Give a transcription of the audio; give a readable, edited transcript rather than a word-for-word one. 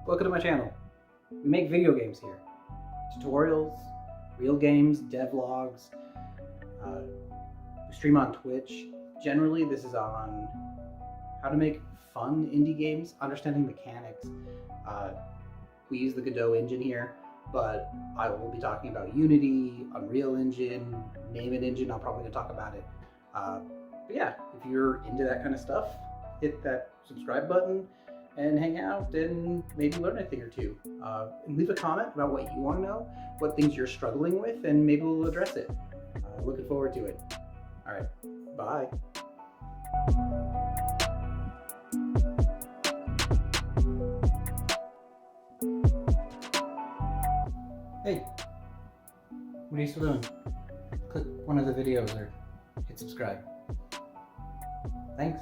Welcome to my channel. We make video games here. Tutorials, real games, devlogs. We stream on Twitch. Generally, this is on how to make fun indie games, understanding mechanics. We use the Godot engine here, but I will be talking about Unity, Unreal Engine, name an engine, I'm probably going to talk about it. But yeah, if you're into that kind of stuff, hit that subscribe button and hang out and maybe learn a thing or two. And leave a comment about what you want to know, what things you're struggling with, and maybe we'll address it. Looking forward to it. All right, bye. Hey, what are you still doing? Click one of the videos or hit subscribe. Thanks.